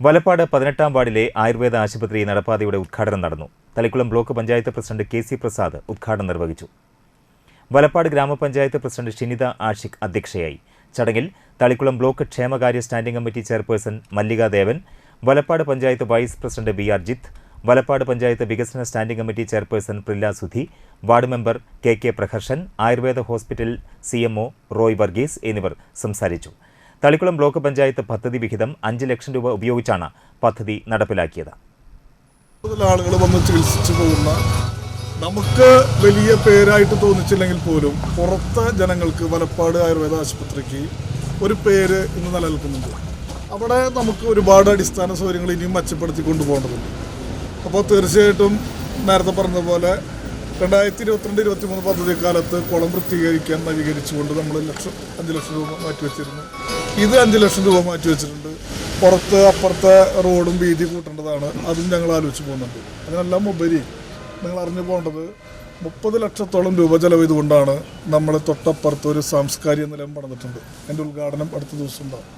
വലപ്പാട് 18-ാം വാർഡിലെ ആയുർവേദ ആശുപത്രി നടപ്പാതയുടെ ഉദ്ഘാടനം നടന്നു. Thalikkulam block panchayat president K C. Prasad ഉദ്ഘാടനം നിർവഹിച്ചു. വലപ്പാട് ഗ്രാമപഞ്ചായത്ത് പ്രസിഡന്റ് ഷിനിത ആഷിഖ് അധ്യക്ഷയായി. ചടങ്ങിൽ തളിക്കുളം ബ്ലോക്ക് ക്ഷേമകാര്യ standing committee chairperson Mallika Devan, Valappad panchayat vice president B R. Jith, Valappad panchayat വികസന standing committee chairperson Prilla Sudhi, ward member K K. Praharshan, Ayurveda hospital CMO Roy Varghese എന്നിവർ സംസാരിച്ചു. തളിക്കുളം ബ്ലോക്ക് പഞ്ചായത്ത് പദ്ധതി വിഹിതം 5 ലക്ഷം രൂപ ഉപയോഗിച്ചാണ് പദ്ധതി നടപ്പിലാക്കിയത്. ആളുകൾ വന്ന് ചികിത്സിച്ചു പോകുന്ന, നമുക്ക് വലിയ പേരായിട്ട് തോന്നിച്ചില്ലെങ്കിൽ പോലും പുറത്തെ ജനങ്ങൾക്ക് വലപ്പാട് ആയുർവേദ ആശുപത്രിക്ക് ഒരു പേര് ഇന്ന് നിലനിൽക്കുന്നുണ്ട്. അവിടെ നമുക്ക് ഒരുപാട് അടിസ്ഥാന സൗകര്യങ്ങൾ ഇനിയും മെച്ചപ്പെടുത്തി കൊണ്ടുപോകേണ്ടതുണ്ട്. അപ്പോൾ തീർച്ചയായിട്ടും നേരത്തെ പറഞ്ഞതുപോലെ 2022-23 പദ്ധതി കാലത്ത് കുളം വൃത്തികരിക്കാൻ നവീകരിച്ചുകൊണ്ട് നമ്മൾ 5 ലക്ഷം രൂപ മാറ്റിവെച്ചിരുന്നു. ഇത് 5 ലക്ഷം രൂപ മാറ്റിവെച്ചിട്ടുണ്ട്. പുറത്ത് അപ്പുറത്തെ റോഡും വീതി കൂട്ടേണ്ടതാണ്, അതും ഞങ്ങൾ ആലോചിച്ച് പോകുന്നുണ്ട്. അതിനെല്ലാം ഉപരി നിങ്ങൾ അറിഞ്ഞു പോകേണ്ടത് 30 ലക്ഷത്തോളം രൂപ ചെലവ് ഇതുകൊണ്ടാണ് നമ്മൾ തൊട്ടപ്പുറത്ത് ഒരു സാംസ്കാരിക നിലയം പണിതിട്ടുണ്ട്. എൻ്റെ ഉദ്ഘാടനം അടുത്ത ദിവസം ഉണ്ടാകും.